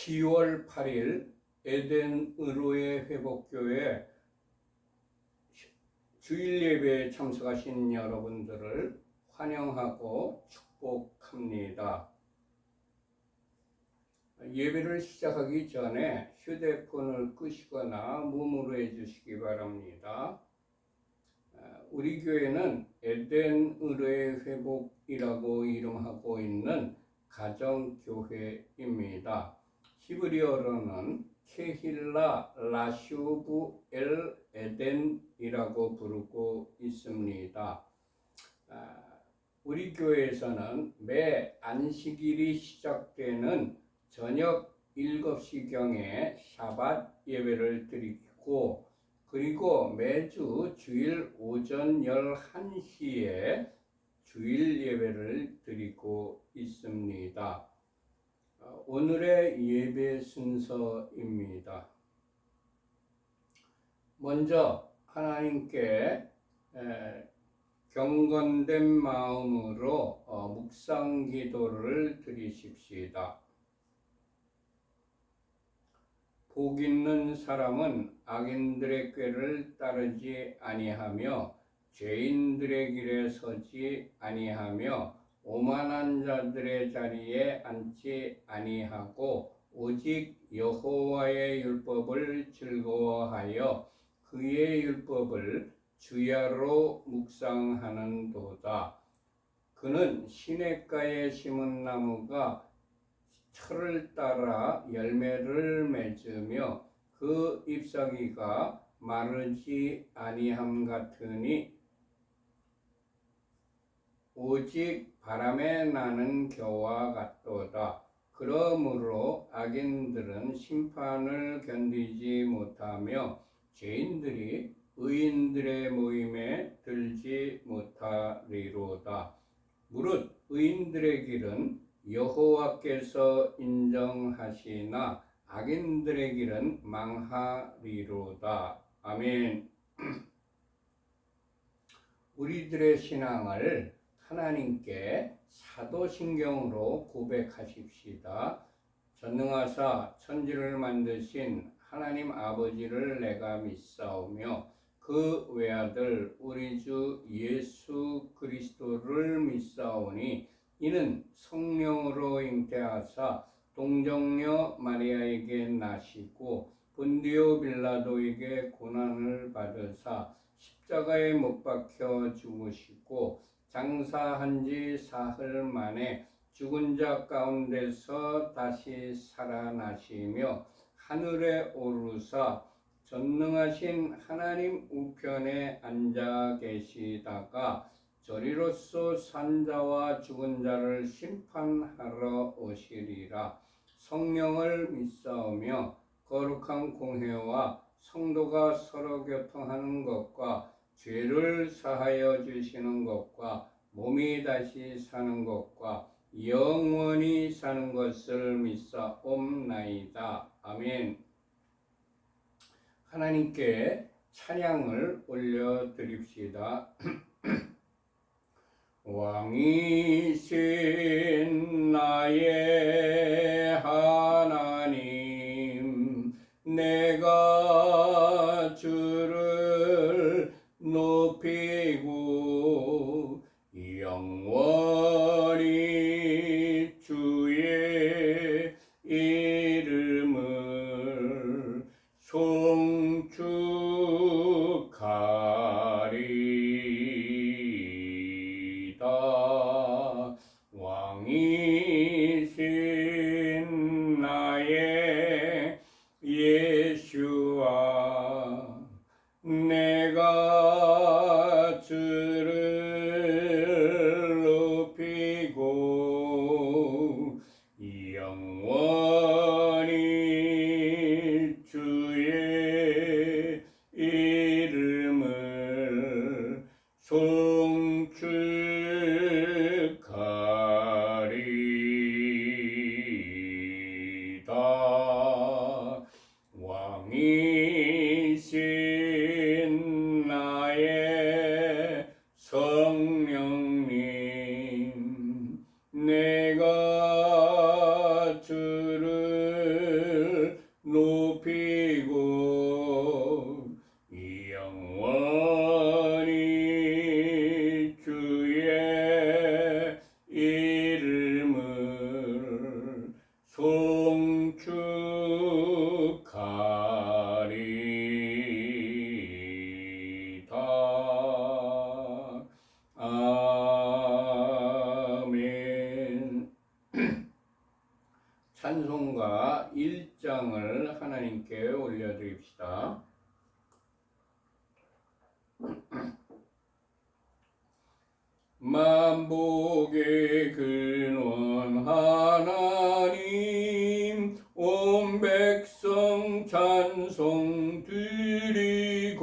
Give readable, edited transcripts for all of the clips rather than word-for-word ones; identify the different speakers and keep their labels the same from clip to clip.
Speaker 1: 10월 8일 에덴의로의 회복교회 주일 예배에 참석하신 여러분들을 환영하고 축복합니다. 예배를 시작하기 전에 휴대폰을 끄시거나 무무로 해주시기 바랍니다. 우리 교회는 에덴의로의 회복이라고 이름하고 있는 가정교회입니다. 히브리어로는 케힐라 라슈브 엘 에덴이라고 부르고 있습니다. 우리 교회에서는 매 안식일이 시작되는 저녁 7시경에 샤밧 예배를 드리고, 그리고 매주 주일 오전 11시에 주일 예배를 드리고 있습니다. 오늘의 예배 순서입니다. 먼저 하나님께 경건된 마음으로 묵상 기도를 드리십시다. 복 있는 사람은 악인들의 꾀를 따르지 아니하며 죄인들의 길에 서지 아니하며 오만한 자들의 자리에 앉지 아니하고 오직 여호와의 율법을 즐거워하여 그의 율법을 주야로 묵상하는도다. 그는 시냇가에 심은 나무가 철을 따라 열매를 맺으며 그 잎사귀가 마르지 아니함 같으니 오직 바람에 나는 겨와 같도다. 그러므로 악인들은 심판을 견디지 못하며 죄인들이 의인들의 모임에 들지 못하리로다. 무릇 의인들의 길은 여호와께서 인정하시나 악인들의 길은 망하리로다. 아멘. 우리들의 신앙을 하나님께 사도신경으로 고백하십시다. 전능하사 천지를 만드신 하나님 아버지를 내가 믿사오며 그 외아들 우리 주 예수 그리스도를 믿사오니 이는 성령으로 잉태하사 동정녀 마리아에게 나시고 본디오 빌라도에게 고난을 받으사 십자가에 못 박혀 죽으시고 장사한 지 사흘 만에 죽은 자 가운데서 다시 살아나시며 하늘에 오르사 전능하신 하나님 우편에 앉아 계시다가 저리로서 산자와 죽은 자를 심판하러 오시리라. 성령을 믿사오며 거룩한 공회와 성도가 서로 교통하는 것과 죄를 사하여 주시는 것과 몸이 다시 사는 것과 영원히 사는 것을 믿사옵나이다. 아멘. 하나님께 찬양을 올려드립시다. 왕이신 나의 하나님, 내가 주를 높이고 영원히 주의 이름을 송축하리이다. 왕이신 나의 예수와 내가 주를 높이고 영원히 주의 이름을 송축하리이다. 왕이신 나의 17장을 하나님께 올려드립시다. 만복의 근원 하나님, 온 백성 찬송 드리고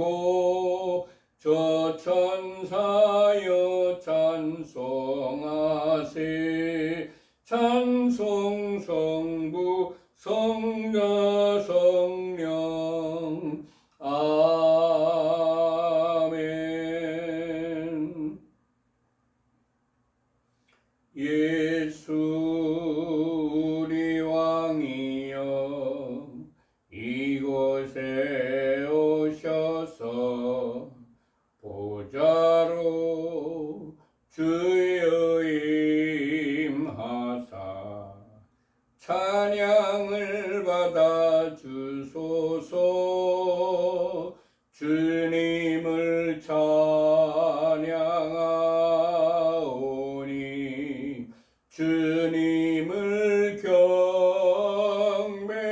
Speaker 1: 저 천사여 찬송하세. 찬송 성부 성자 성령 아멘. 예수 우리 왕이여 이곳에 오셔서 보좌로 주여 임하사 찬양을 받아 주소서. 주님을 찬양하오니 주님을 경배하오니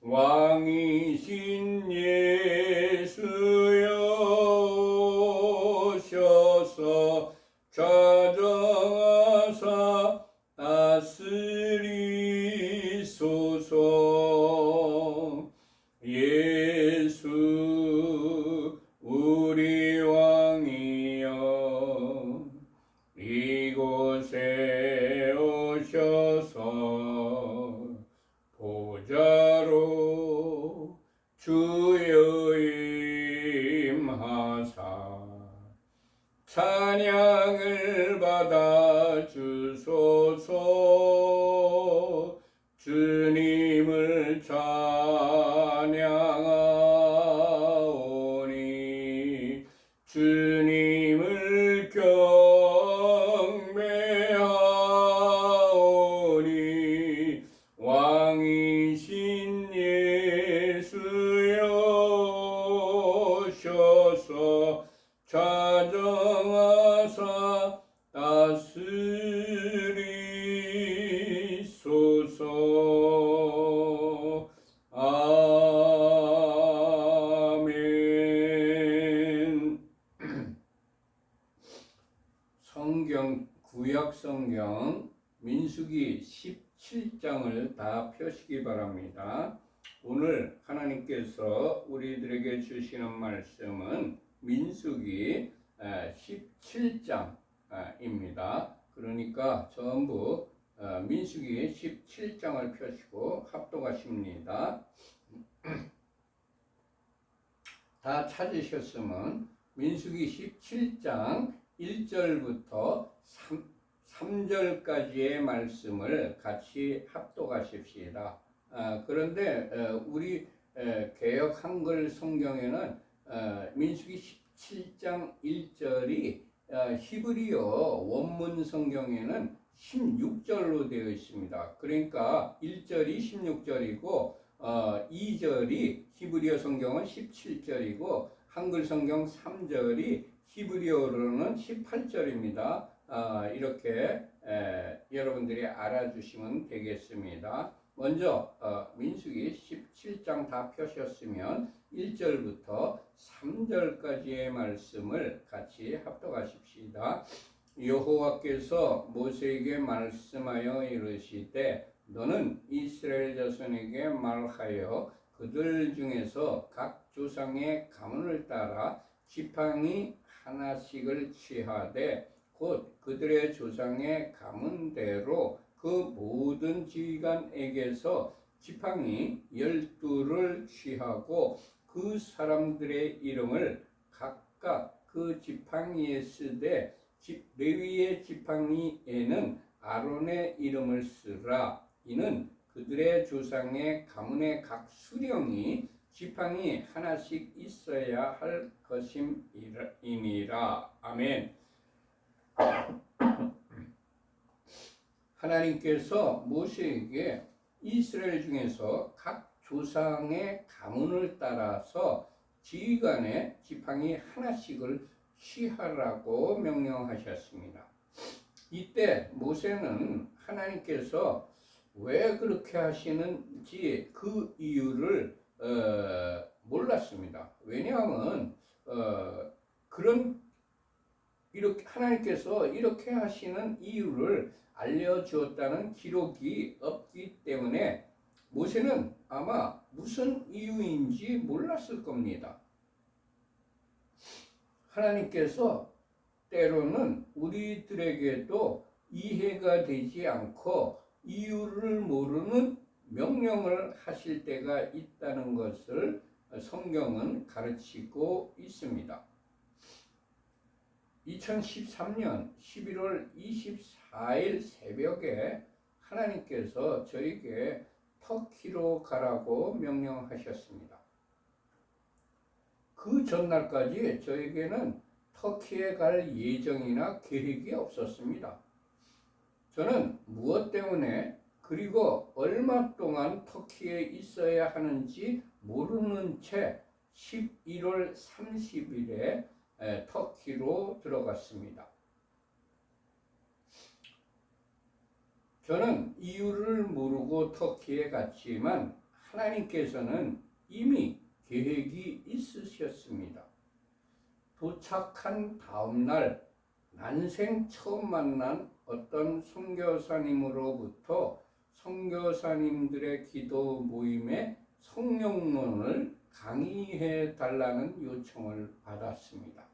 Speaker 1: 왕이신 예수여 오셔서 좌정하사 다스리소서. 예수 우리 왕이여 이곳에 오셔서 보좌로 주여 임하사 찬양을 받아 주소서. 주님을 찬양하오니 주님을 경배하오니 왕이신 예수여 오셔서 좌정하사 다스리소서. 아멘. 성경, 구약 성경 민수기 17장을 다 펴시기 바랍니다. 오늘 하나님께서 우리들에게 주시는 말씀은 민수기 17장입니다. 그러니까 전부 민수기 17장을 펴시고 합독하십니다. 다 찾으셨으면 민수기 17장 1절부터 3절까지의 말씀을 같이 합독하십시다. 그런데 우리 개역 한글 성경에는 민수기 17장 1절이 히브리어 원문 성경에는 16절로 되어 있습니다. 그러니까 1절이 16절이고 2절이 히브리어 성경은 17절이고 한글 성경 3절이 히브리어로는 18절입니다. 이렇게 여러분들이 알아주시면 되겠습니다. 먼저 민수기 17장 다 펴셨으면 1절부터 3절까지의 말씀을 같이 합독하십시다. 여호와께서 모세에게 말씀하여 이르시되 너는 이스라엘 자손에게 말하여 그들 중에서 각 조상의 가문을 따라 지팡이 하나씩을 취하되 곧 그들의 조상의 가문대로 그 모든 지휘관에게서 지팡이 12를 취하고 그 사람들의 이름을 각각 그 지팡이에 쓰되 레위의 지팡이에는 아론의 이름을 쓰라. 이는 그들의 조상의 가문의 각 수령이 지팡이 하나씩 있어야 할 것임이니라. 아멘. 하나님께서 모세에게 이스라엘 중에서 각 조상의 가문을 따라서 지휘관의 지팡이 하나씩을 취하라고 명령하셨습니다. 이때 모세는 하나님께서 왜 그렇게 하시는지 그 이유를 몰랐습니다. 왜냐하면 그런 이렇게 하나님께서 이렇게 하시는 이유를 알려주었다는 기록이 없기 때문에 모세는 아마 무슨 이유인지 몰랐을 겁니다. 하나님께서 때로는 우리들에게도 이해가 되지 않고 이유를 모르는 명령을 하실 때가 있다는 것을 성경은 가르치고 있습니다. 2013년 11월 24일 새벽에 하나님께서 저에게 터키로 가라고 명령하셨습니다. 그 전날까지 저에게는 터키에 갈 예정이나 계획이 없었습니다. 저는 무엇 때문에 그리고 얼마 동안 터키에 있어야 하는지 모르는 채 11월 30일에 터키로 들어갔습니다. 저는 이유를 모르고 터키에 갔지만 하나님께서는 이미 계획이 있으셨습니다. 도착한 다음 날 난생 처음 만난 어떤 선교사님으로부터 선교사님들의 기도 모임에 성령론을 강의해 달라는 요청을 받았습니다.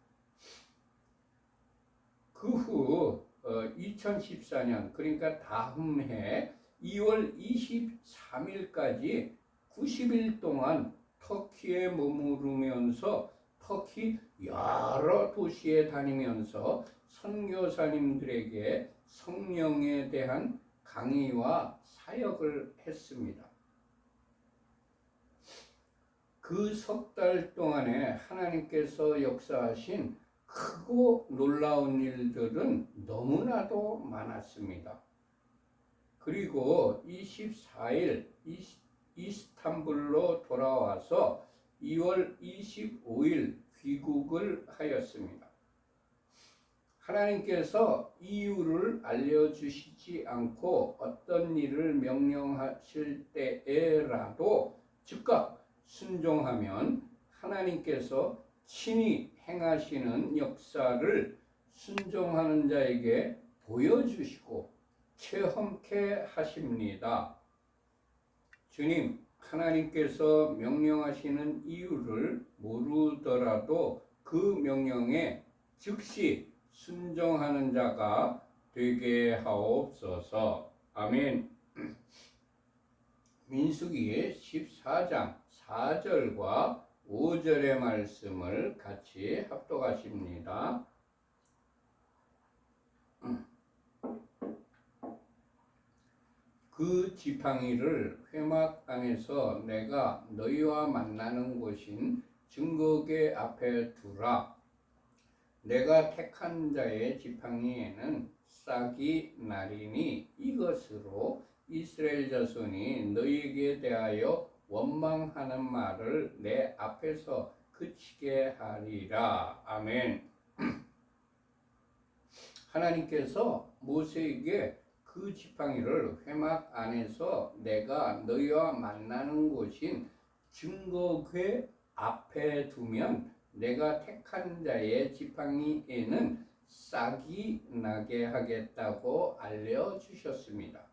Speaker 1: 그 후 2014년 그러니까 다음 해 2월 23일까지 90일 동안 터키에 머무르면서 터키 여러 도시에 다니면서 선교사님들에게 성령에 대한 강의와 사역을 했습니다. 그 석 달 동안에 하나님께서 역사하신 크고 놀라운 일들은 너무나도 많았습니다. 그리고 24일 이스탄불로 돌아와서 2월 25일 귀국을 하였습니다. 하나님께서 이유를 알려주시지 않고 어떤 일을 명령하실 때에라도 즉각 순종하면 하나님께서 친히 행하시는 역사를 순종하는 자에게 보여주시고 체험케 하십니다. 주님, 하나님께서 명령하시는 이유를 모르더라도 그 명령에 즉시 순종하는 자가 되게 하옵소서. 아멘. 민수기 14장 4절과 5절의 말씀을 같이 합독하십니다. 그 지팡이를 회막 안에서 내가 너희와 만나는 곳인 증거궤 앞에 두라. 내가 택한 자의 지팡이에는 싹이 나리니 이것으로 이스라엘 자손이 너희에게 대하여 원망하는 말을 내 앞에서 그치게 하리라. 아멘. 하나님께서 모세에게 그 지팡이를 회막 안에서 내가 너희와 만나는 곳인 증거궤 앞에 두면 내가 택한 자의 지팡이에는 싹이 나게 하겠다고 알려주셨습니다.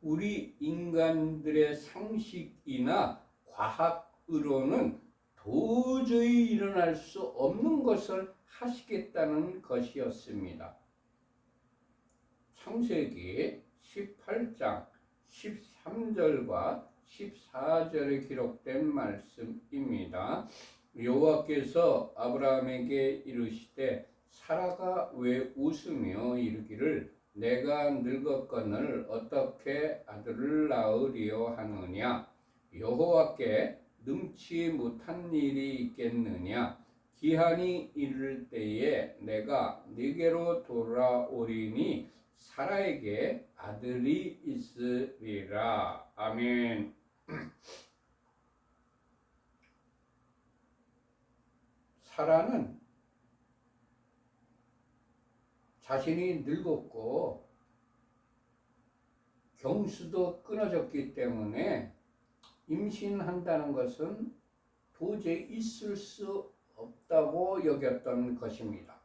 Speaker 1: 우리 인간들의 상식이나 과학으로는 도저히 일어날 수 없는 것을 하시겠다는 것이었습니다. 창세기 18장 13절과 14절에 기록된 말씀입니다. 여호와께서 아브라함에게 이르시되 사라가 왜 웃으며 이르기를 내가 늙었거늘 어떻게 아들을 낳으리요 하느냐. 여호와께 능치 못한 일이 있겠느냐. 기한이 이를 때에 내가 네게로 돌아오리니 사라에게 아들이 있으리라. 아멘. 사라는 자신이 늙었고 경수도 끊어졌기 때문에 임신한다는 것은 도저히 있을 수 없다고 여겼던 것입니다.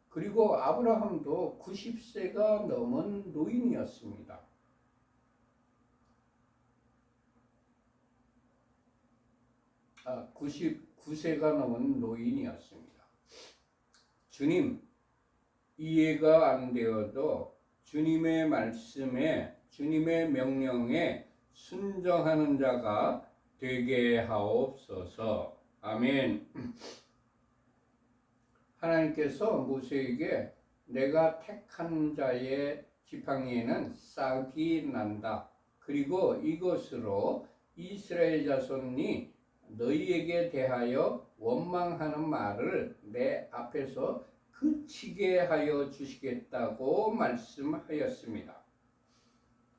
Speaker 1: 그리고 아브라함도 90세가 넘은 노인이었습니다. 99세가 넘은 노인이었습니다. 주님, 이해가 안 되어도 주님의 말씀에, 주님의 명령에 순종하는 자가 되게 하옵소서. 아멘. 하나님께서 모세에게 내가 택한 자의 지팡이에는 싹이 난다. 그리고 이것으로 이스라엘 자손이 너희에게 대하여 원망하는 말을 내 앞에서 그치게 하여 주시겠다고 말씀하였습니다.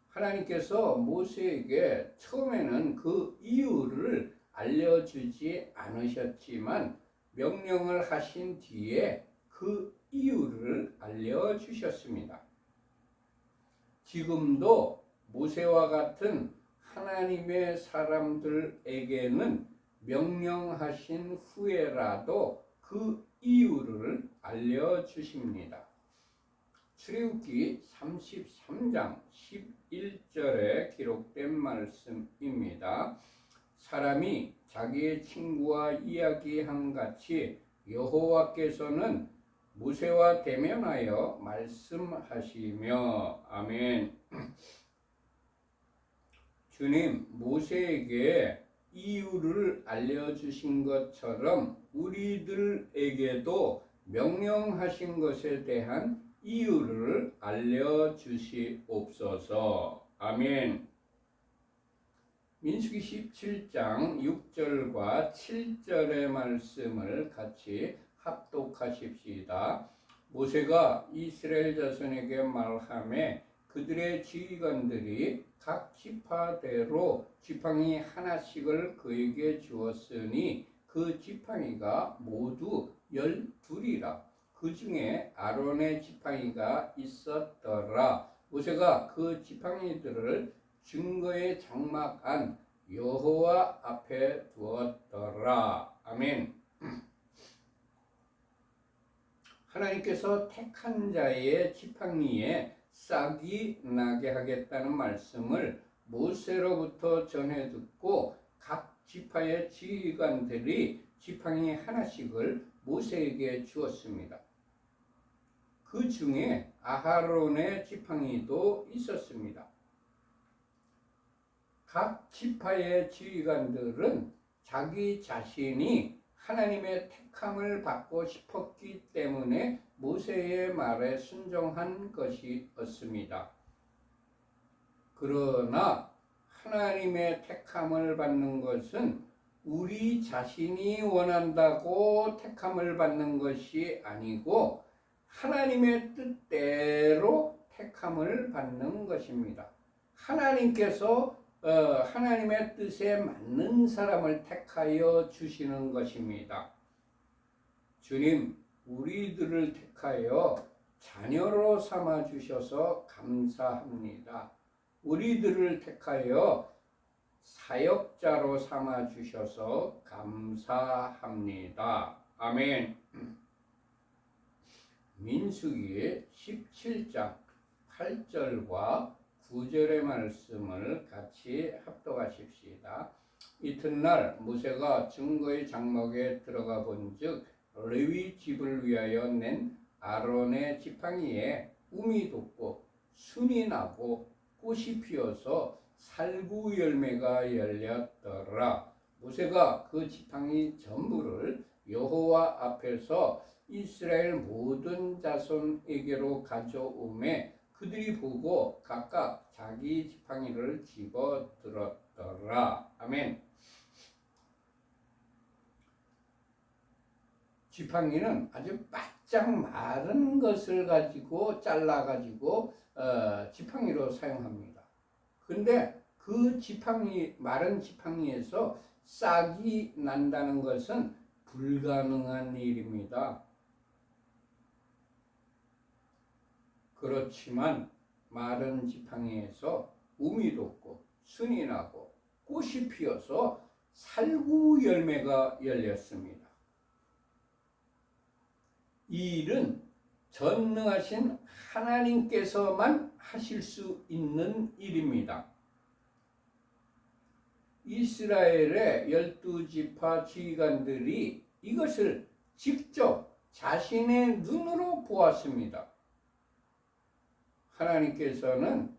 Speaker 1: 하나님께서 모세에게 처음에는 그 이유를 알려주지 않으셨지만 명령을 하신 뒤에 그 이유를 알려주셨습니다. 지금도 모세와 같은 하나님의 사람들에게는 명령하신 후에라도 그 이유를 알려주십니다. 출애굽기 33장 11절에 기록된 말씀입니다. 사람이 자기의 친구와 이야기한 같이 여호와께서는 모세와 대면하여 말씀하시며 아멘. 주님, 모세에게 이유를 알려주신 것처럼 우리들에게도 명령하신 것에 대한 이유를 알려주시옵소서. 아멘. 민수기 17장 6절과 7절의 말씀을 같이 합독하십시다. 모세가 이스라엘 자손에게 말하매 그들의 지휘관들이 각 지파대로 지팡이 하나씩을 그에게 주었으니 그 지팡이가 모두 12이라. 그 중에 아론의 지팡이가 있었더라. 모세가 그 지팡이들을 증거의 장막 안 여호와 앞에 두었더라. 아멘. 하나님께서 택한 자의 지팡이에 싹이 나게 하겠다는 말씀을 모세로부터 전해 듣고 각 지파의 지휘관들이 지팡이 하나씩을 모세에게 주었습니다. 그 중에 아하론의 지팡이도 있었습니다. 각 지파의 지휘관들은 자기 자신이 하나님의 택함을 받고 싶었기 때문에 모세의 말에 순종한 것이었습니다. 그러나 하나님의 택함을 받는 것은 우리 자신이 원한다고 택함을 받는 것이 아니고 하나님의 뜻대로 택함을 받는 것입니다. 하나님께서 하나님의 뜻에 맞는 사람을 택하여 주시는 것입니다. 주님, 우리들을 택하여 자녀로 삼아 주셔서 감사합니다. 우리들을 택하여 사역자로 삼아 주셔서 감사합니다. 아멘. 민수기 17장 8절과 9절의 말씀을 같이 합독하십시다. 이튿날 모세가 증거의 장막에 들어가 본즉 레위 집을 위하여 낸 아론의 지팡이에 움이 돋고 순이 나고 꽃이 피어서 살구 열매가 열렸더라. 모세가 그 지팡이 전부를 여호와 앞에서 이스라엘 모든 자손에게로 가져오매 그들이 보고 각각 자기 지팡이를 집어들었더라. 아멘. 지팡이는 아주 바짝 마른 것을 가지고 잘라가지고 지팡이로 사용합니다. 근데 그 지팡이, 마른 지팡이에서 싹이 난다는 것은 불가능한 일입니다. 그렇지만 마른 지팡이에서 우미 돋고 순이 나고 꽃이 피어서 살구 열매가 열렸습니다. 이 일은 전능하신 하나님께서만 하실 수 있는 일입니다. 이스라엘의 12지파 지휘관들이 이것을 직접 자신의 눈으로 보았습니다. 하나님께서는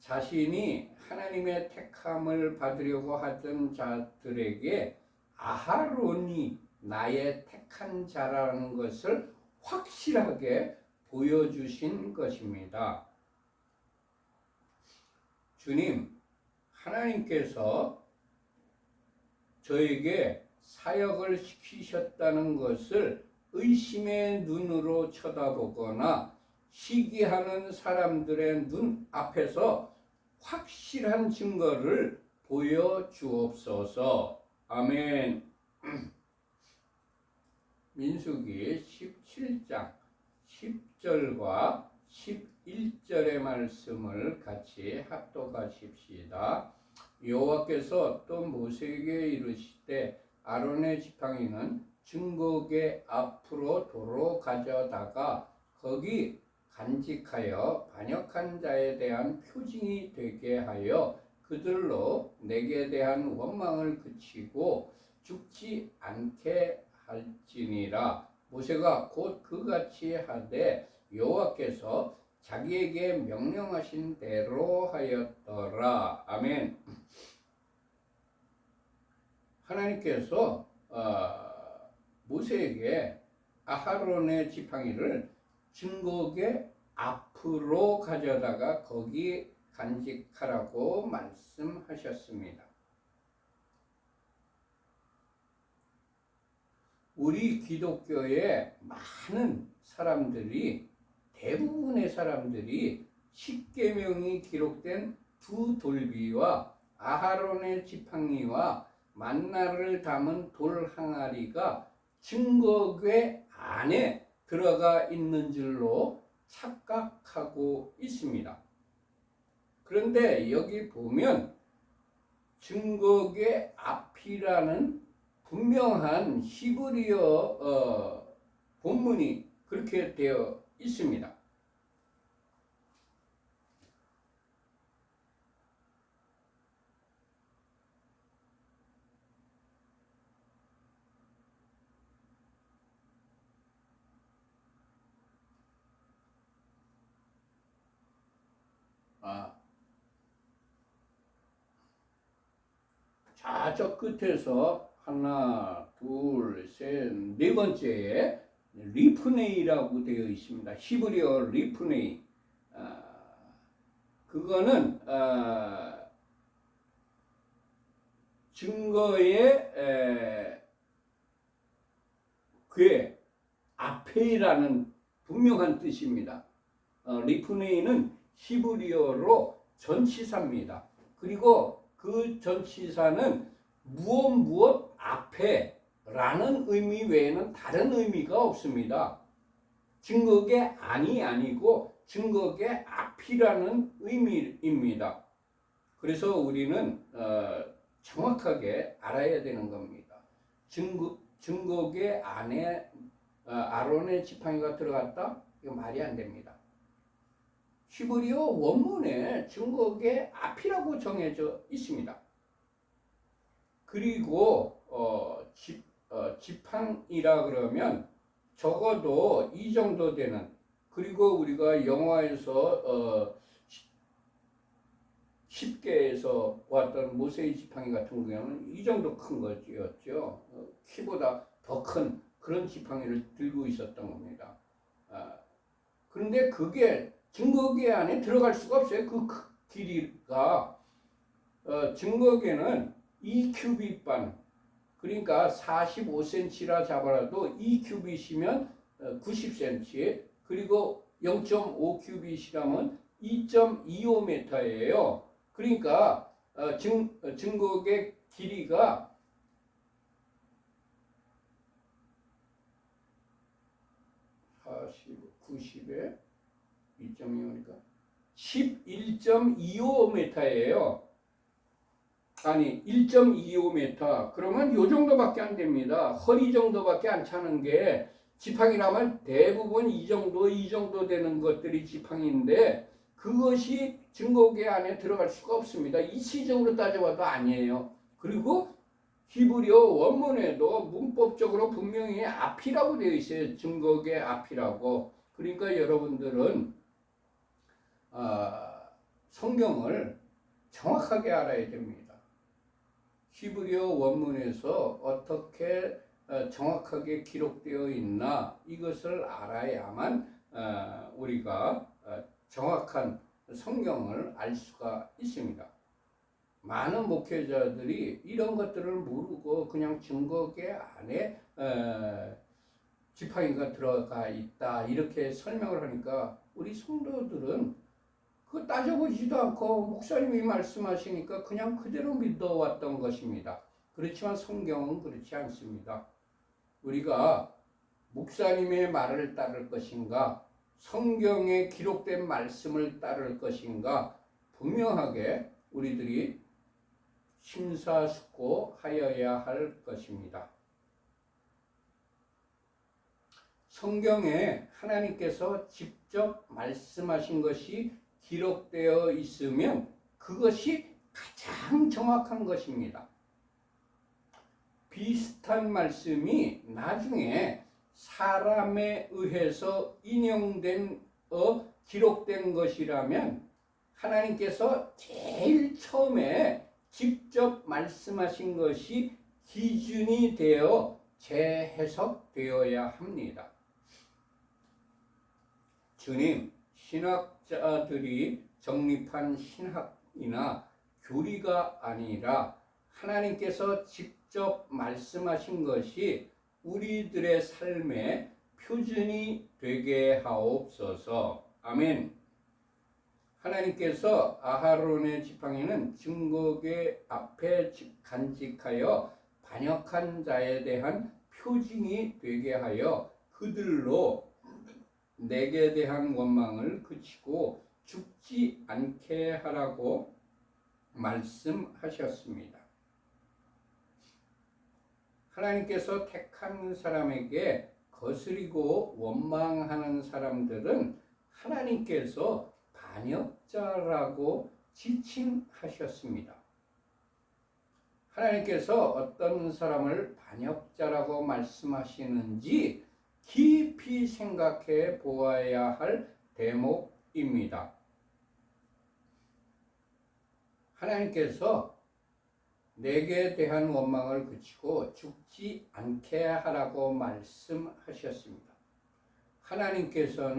Speaker 1: 자신이 하나님의 택함을 받으려고 하던 자들에게 아하론이 나의 택한 자라는 것을 확실하게 보여주신 것입니다. 주님, 하나님께서 저에게 사역을 시키셨다는 것을 의심의 눈으로 쳐다보거나 시기하는 사람들의 눈 앞에서 확실한 증거를 보여주옵소서. 아멘. 민수기 17장 10절과 11절의 말씀을 같이 합독하십시다. 여호와께서 또 모세에게 이르시되 아론의 지팡이는 증거궤 앞으로 도로 가져다가 거기 간직하여 반역한 자에 대한 표징이 되게 하여 그들로 내게 대한 원망을 그치고 죽지 않게 할지니라. 모세가 곧 그같이 하되 여호와께서 자기에게 명령하신 대로 하였더라. 아멘. 하나님께서 모세에게 아하론의 지팡이를 증거궤 앞으로 가져다가 거기 간직하라고 말씀하셨습니다. 우리 기독교의 많은 사람들이, 대부분의 사람들이 십계명이 기록된 두 돌비와 아하론의 지팡이와 만나를 담은 돌 항아리가 증거궤 안에 들어가 있는 줄로 착각하고 있습니다. 그런데 여기 보면 증거궤 앞이라는 분명한 히브리어 본문이 그렇게 되어 있습니다. 좌측 끝에서 하나, 둘, 셋, 네 번째에 리프네이라고 되어 있습니다. 히브리어 리프네이. 그거는 증거의 궤 앞에라는 분명한 뜻입니다. 리프네이는 히브리어로 전치사입니다. 그리고 그 전치사는 무엇 앞에 라는 의미 외에는 다른 의미가 없습니다. 증거궤 안이 아니고 증거궤 앞이라는 의미입니다. 그래서 우리는 정확하게 알아야 되는 겁니다. 증거궤 안에 아론의 지팡이가 들어갔다? 이거 말이 안 됩니다. 히브리어 원문에 증거궤 앞이라고 정해져 있습니다. 그리고 지팡이라 그러면 적어도 이 정도 되는, 그리고 우리가 영화에서 10개에서 보았던 모세의 지팡이 같은 경우는 이 정도 큰 거였죠. 키보다 더 큰 그런 지팡이를 들고 있었던 겁니다. 그런데 그게 증거궤 안에 들어갈 수가 없어요. 그 길이가 증거궤는 2큐빗반, 그러니까 45cm라 잡아라도 2큐빗이면 90cm, 그리고 0.5큐빗이라면 2.25m예요. 그러니까 증거궤 길이가 40, 90에 2.25니까 11.25m예요. 아니 1.25m. 그러면 요 정도밖에 안 됩니다. 허리 정도밖에 안 차는 게 지팡이라면 대부분 이 정도 되는 것들이 지팡이인데 그것이 증거계 안에 들어갈 수가 없습니다. 이치적으로 따져봐도 아니에요. 그리고 히브리어 원문에도 문법적으로 분명히 앞이라고 되어 있어요. 증거계 앞이라고. 그러니까 여러분들은 성경을 정확하게 알아야 됩니다. 히브리어 원문에서 어떻게 정확하게 기록되어 있나 이것을 알아야만 우리가 정확한 성경을 알 수가 있습니다. 많은 목회자들이 이런 것들을 모르고 그냥 증거계 안에 지팡이가 들어가 있다 이렇게 설명을 하니까 우리 성도들은 그거 따져보지도 않고 목사님이 말씀하시니까 그냥 그대로 믿어왔던 것입니다. 그렇지만 성경은 그렇지 않습니다. 우리가 목사님의 말을 따를 것인가 성경에 기록된 말씀을 따를 것인가 분명하게 우리들이 심사숙고하여야 할 것입니다. 성경에 하나님께서 직접 말씀하신 것이 기록되어 있으면 그것이 가장 정확한 것입니다. 비슷한 말씀이 나중에 사람에 의해서 인용된 기록된 것이라면 하나님께서 제일 처음에 직접 말씀하신 것이 기준이 되어 재해석되어야 합니다. 주님, 신학자들이 정립한 신학이나 교리가 아니라 하나님께서 직접 말씀하신 것이 우리들의 삶의 표준이 되게 하옵소서. 아멘. 하나님께서 아하론의 지팡이는 증거궤 앞에 간직하여 반역한 자에 대한 표징이 되게 하여 그들로 내게 대한 원망을 그치고 죽지 않게 하라고 말씀하셨습니다. 하나님께서 택한 사람에게 거스리고 원망하는 사람들은 하나님께서 반역자라고 지칭하셨습니다. 하나님께서 어떤 사람을 반역자라고 말씀하시는지 깊이 생각해 보아야 할 대목입니다. 하나님께서 내게 대한 원망을 그치고 죽지 않게 하라고 말씀하셨습니다. 하나님께서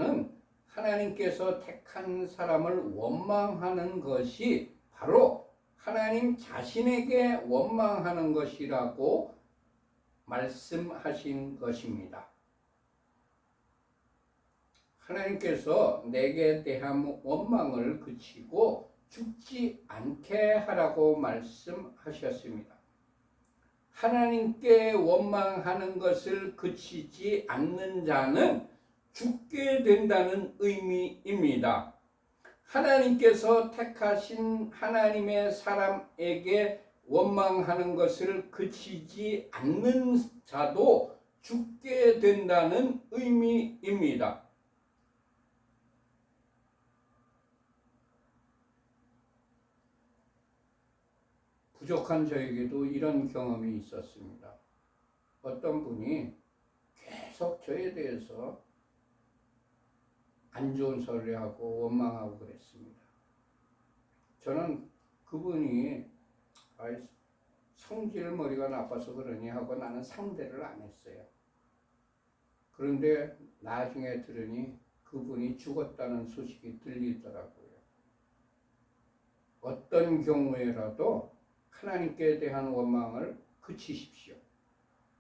Speaker 1: 택한 사람을 원망하는 것이 바로 하나님 자신에게 원망하는 것이라고 말씀하신 것입니다. 하나님께서 내게 대한 원망을 그치고 죽지 않게 하라고 말씀하셨습니다. 하나님께 원망하는 것을 그치지 않는 자는 죽게 된다는 의미입니다. 하나님께서 택하신 하나님의 사람에게 원망하는 것을 그치지 않는 자도 죽게 된다는 의미입니다. 부족한 저에게도 이런 경험이 있었습니다. 어떤 분이 계속 저에 대해서 안 좋은 소리를 하고 원망하고 그랬습니다. 저는 그분이 성질 머리가 나빠서 그러니 하고 나는 상대를 안 했어요. 그런데 나중에 들으니 그분이 죽었다는 소식이 들리더라고요. 어떤 경우에라도 하나님께 대한 원망을 그치십시오.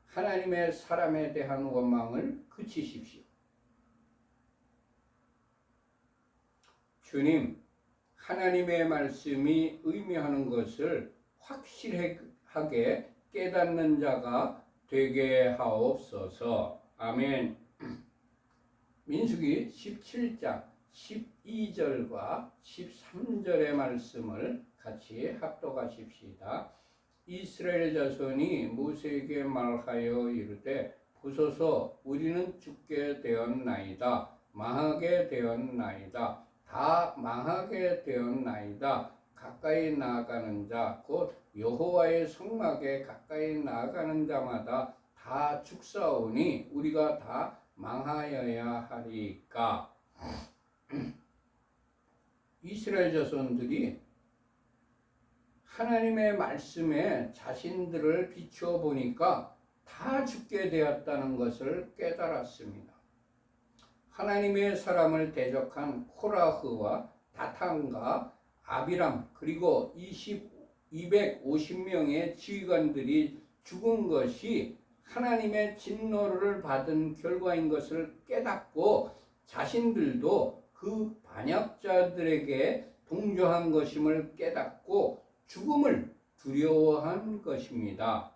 Speaker 1: 하나님의 사람에 대한 원망을 그치십시오. 주님, 하나님의 말씀이 의미하는 것을 확실하게 깨닫는 자가 되게 하옵소서. 아멘. 민수기 17장 12절과 13절의 말씀을 같이 합독하십시다. 이스라엘 자손이 모세에게 말하여 이르되 보소서 우리는 죽게 되었나이다. 망하게 되었나이다. 다 망하게 되었나이다. 가까이 나아가는 자 곧 여호와의 성막에 가까이 나아가는 자마다 다 죽사오니 우리가 다 망하여야 하리까. 이스라엘 자손들이 하나님의 말씀에 자신들을 비추어 보니까 다 죽게 되었다는 것을 깨달았습니다. 하나님의 사람을 대적한 코라흐와 다탄과 아비람 그리고 250명의 지휘관들이 죽은 것이 하나님의 진노를 받은 결과인 것을 깨닫고 자신들도 그 반역자들에게 동조한 것임을 깨닫고 죽음을 두려워한 것입니다.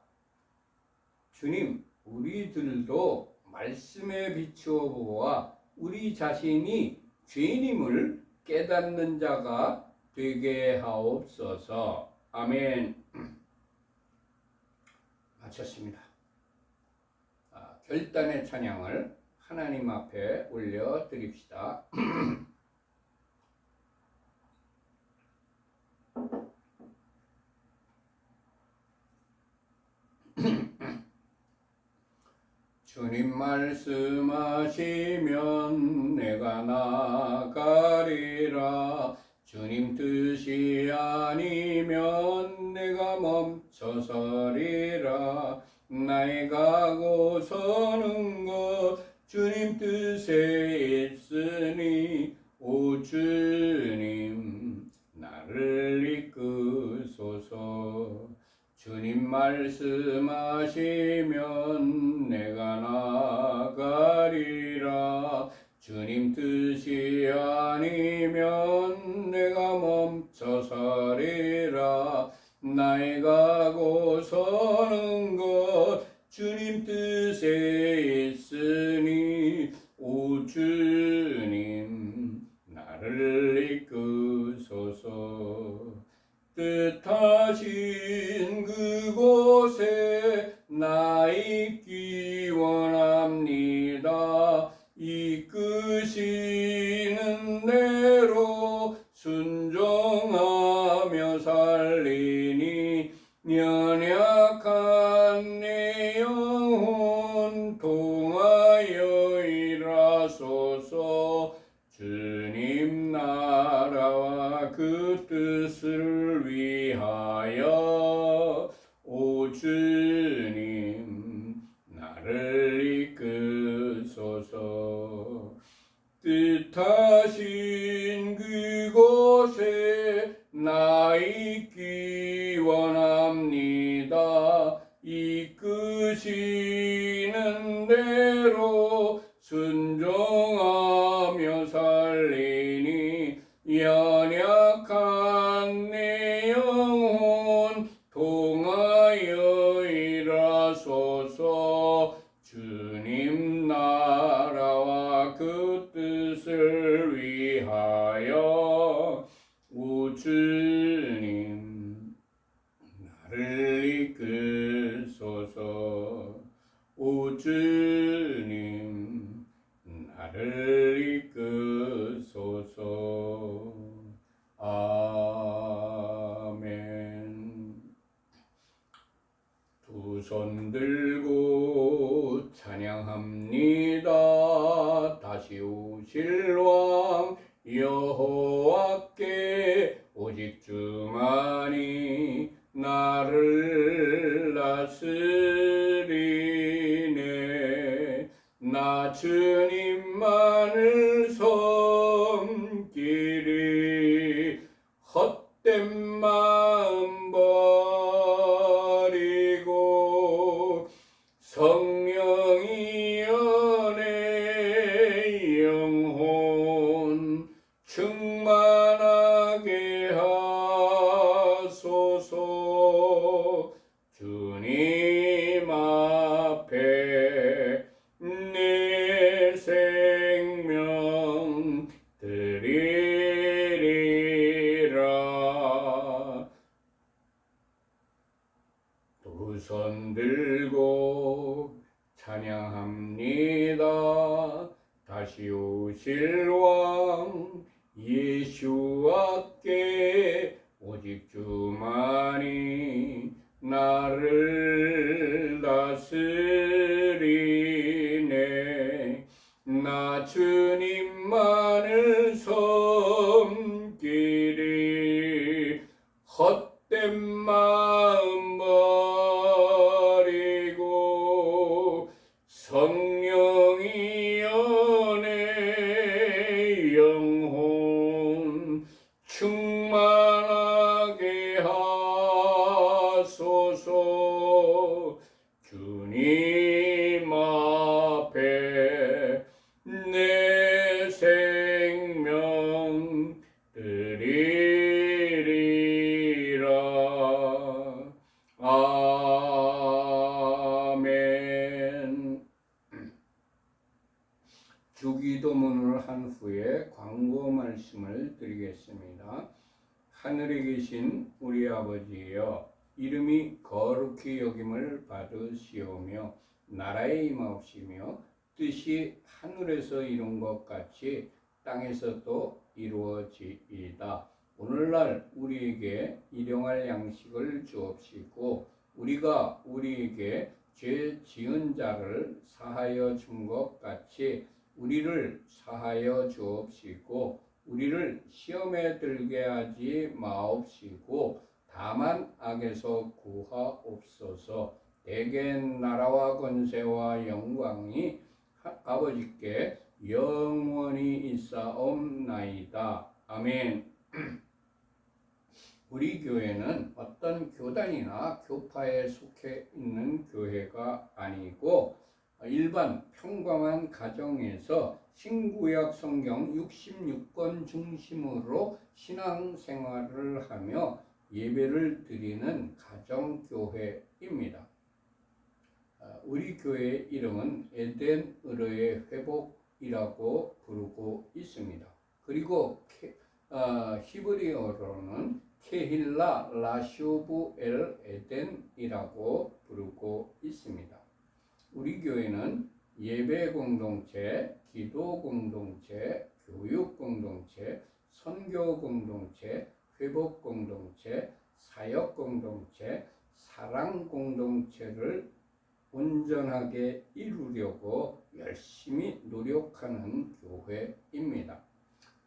Speaker 1: 주님, 우리들도 말씀에 비추어 보아 우리 자신이 죄인임을 깨닫는 자가 되게 하옵소서. 아멘. 마쳤습니다. 결단의 찬양을 하나님 앞에 올려드립시다. 주님 말씀하시면 내가 나가리라. 주님 뜻이 아니면 내가 멈춰서리라. 나의 가고 서는 것 주님 뜻에 있으니 오 주님 나를 이끄소서. 주님 말씀하시면 내가 나가리라. 주님 뜻이 아니면 내가 멈춰서리라. 나의 가고 서는 것 주님 뜻에 있으니 오 주님 나를 이끄소서. 뜻하신 그곳에 나 있기 원합니다. 이끄시는 대로 순종하며 살리니 연약한 내 영혼 통하여 일하소서. 주님 나라와 그 뜻을 위하여 오 주님 나를 이끄소서. 뜻하신 그곳에 나 있기 원합니다. 이끄시는 대로 순종하며 살리니 연약한 내 영혼 통하여 일하소서. 주님 나라와 그 뜻을 위하여 오 주님 나를 이끄소서. 오 주님 나를 이끄소서. 아멘. 두 손 들고 찬양합니다. 다시 오실 왕 여호와께 오직 주만이 나를 다스리네. 나 주님만을 섬기리. 헛된 마음 버리고 성령이 연애 영혼 충만하게 하소서. 주님 앞에 내 두 손 들고 찬양합니다. 다시 오실 왕 예수와께 오직 주만이 나를 다스리네. 나 주님만을 섬기리. 헛된 마음 버리고 성령이 연애 영혼 충만하게 하소서. 주님 앞에 내 생명 드리리라. 아멘. 주기도문을 한 후에 광고 말씀을 드리겠습니다. 하늘에 계신 우리 아버지여, 이름이 거룩히 여김을 받으시오며 나라에 임하옵시며 뜻이 하늘에서 이룬 것 같이 땅에서도 이루어지이다. 오늘날 우리에게 일용할 양식을 주옵시고 우리가 우리에게 죄 지은 자를 사하여 준 것 같이 우리를 사하여 주옵시고 우리를 시험에 들게 하지 마옵시고 다만 악에서 구하옵소서. 대개 나라와 권세와 영광이 아버지께 영원히 있사옵나이다. 아멘. 우리 교회는 어떤 교단이나 교파에 속해 있는 교회가 아니고 일반 평범한 가정에서 신구약 성경 66권 중심으로 신앙생활을 하며 예배를 드리는 가정교회입니다. 우리 교회의 이름은 에덴의로의 회복이라고 부르고 있습니다. 그리고 히브리어로는 케힐라 라쇼브 엘 에덴이라고 부르고 있습니다. 우리 교회는 예배 공동체, 기도 공동체, 교육 공동체, 선교 공동체, 회복 공동체, 사역 공동체, 사랑 공동체를 온전하게 이루려고 열심히 노력하는 교회입니다.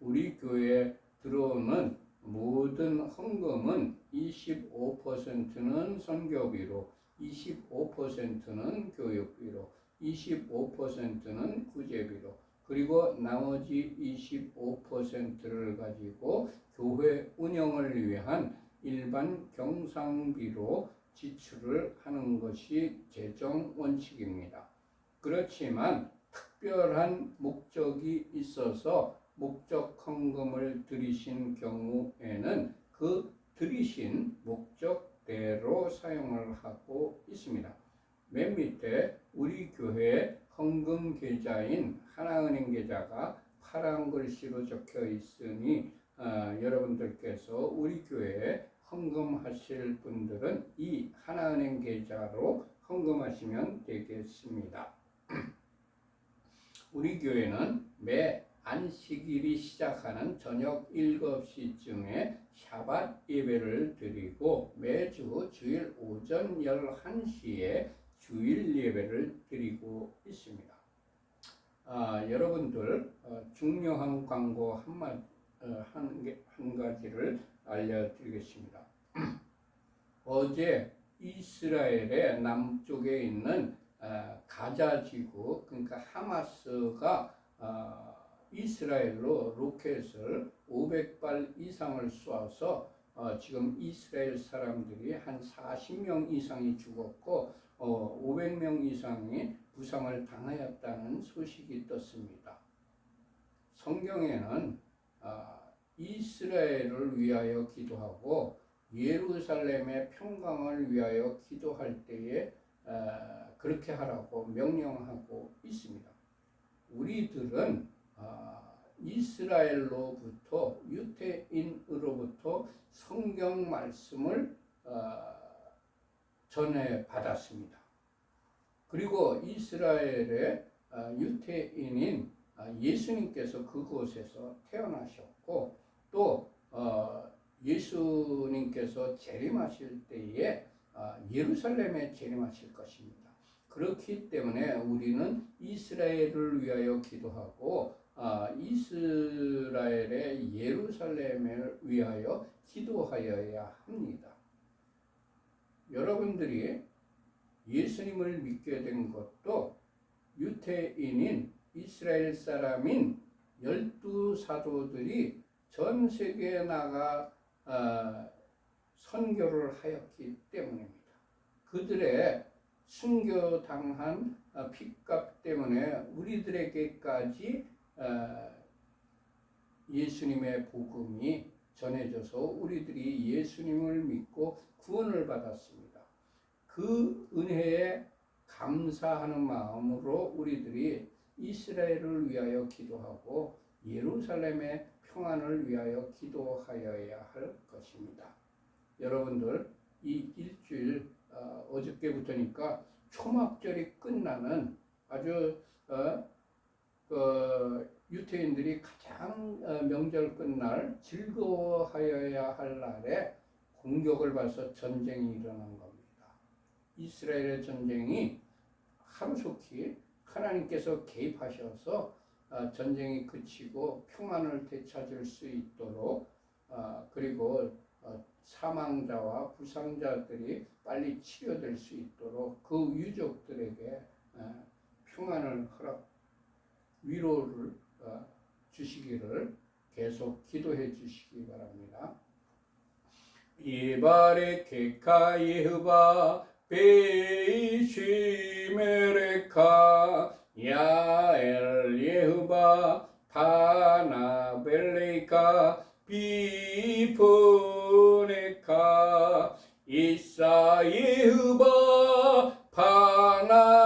Speaker 1: 우리 교회에 들어오는 모든 헌금은 25%는 선교비로, 25%는 교육비로, 25%는 구제비로, 그리고 나머지 25%를 가지고 교회 운영을 위한 일반 경상비로 지출을 하는 것이 재정 원칙입니다. 그렇지만 특별한 목적이 있어서 목적 헌금을 드리신 경우에는 그 드리신 목적대로 사용을 하고 있습니다. 맨 밑에 우리 교회 헌금 계좌인 하나은행 계좌가 파란 글씨로 적혀 있으니 여러분들께서 우리 교회에 헌금하실 분들은 이 하나은행 계좌로 헌금하시면 되겠습니다. 우리 교회는 매 안식일이 시작하는 저녁 7시쯤에 샤밧 예배를 드리고 매주 주일 오전 11시에 주일 예배를 드리고 있습니다. 여러분들 중요한 광고 한 가지를 알려드리겠습니다. 어제 이스라엘의 남쪽에 있는 가자 지구, 그러니까 하마스가 이스라엘로 로켓을 500발 이상을 쏘아서 지금 이스라엘 사람들이 한 40명 이상이 죽었고 500명 이상이 부상을 당하였다는 소식이 떴습니다. 성경에는 이스라엘을 위하여 기도하고 예루살렘의 평강을 위하여 기도할 때에 그렇게 하라고 명령하고 있습니다. 우리들은 이스라엘로부터 유대인으로부터 성경 말씀을 전해받았습니다. 그리고 이스라엘의 유태인인 예수님께서 그곳에서 태어나셨고 또 예수님께서 재림하실 때에 예루살렘에 재림하실 것입니다. 그렇기 때문에 우리는 이스라엘을 위하여 기도하고 이스라엘의 예루살렘을 위하여 기도하여야 합니다. 여러분들이 예수님을 믿게 된 것도 유태인인 이스라엘 사람인 12사도들이 전 세계에 나가 선교를 하였기 때문입니다. 그들의 순교당한 핏값 때문에 우리들에게까지 예수님의 복음이 전해져서 우리들이 예수님을 믿고 구원을 받았습니다. 그 은혜에 감사하는 마음으로 우리들이 이스라엘을 위하여 기도하고 예루살렘의 평안을 위하여 기도하여야 할 것입니다. 여러분들 이 일주일 어저께부터니까 초막절이 끝나는 아주 유태인들이 가장 명절 끝날 즐거워하여야 할 날에 공격을 받아서 전쟁이 일어난 겁니다. 이스라엘의 전쟁이 하루속히 하나님께서 개입하셔서 전쟁이 그치고 평안을 되찾을 수 있도록 그리고 사망자와 부상자들이 빨리 치료될 수 있도록 그 유족들에게 평안을 위로를 주시기를 계속 기도해 주시기 바랍니다. 이바레 케카 예흐바 베이시메레카 야엘 예흐바 파나벨레카 비포네카 이사 예흐바 파나벨레카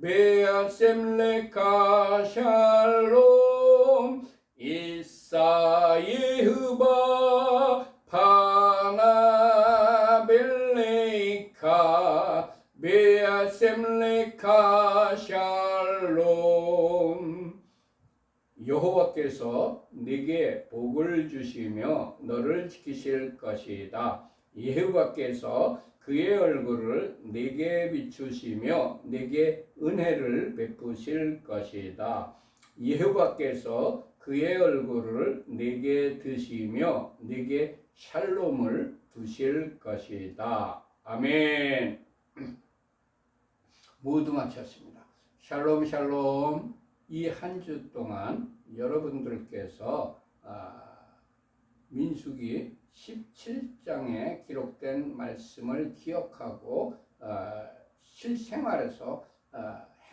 Speaker 1: 베아셈레카 샬롬 이사 예흐바 파나벨레카 베아셈레카 샬롬. 여호와께서 네게 복을 주시며 너를 지키실 것이다. 여호와께서 그의 얼굴을 네게 비추시며 네게 은혜를 베푸실 것이다. 여호와께서 그의 얼굴을 네게 드시며 네게 샬롬을 두실 것이다. 아멘. 모두 마쳤습니다. 샬롬 샬롬. 이 한 주 동안 여러분들께서 민수기 17장에 기록된 말씀을 기억하고 실생활에서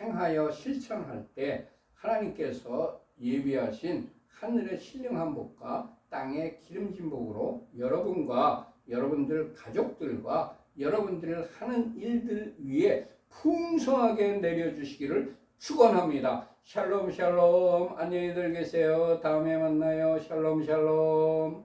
Speaker 1: 행하여 실천할 때 하나님께서 예비하신 하늘의 신령한 복과 땅의 기름진 복으로 여러분과 여러분들 가족들과 여러분들 하는 일들 위에 풍성하게 내려주시기를 축원합니다. 샬롬 샬롬. 안녕히들 계세요. 다음에 만나요. 샬롬 샬롬.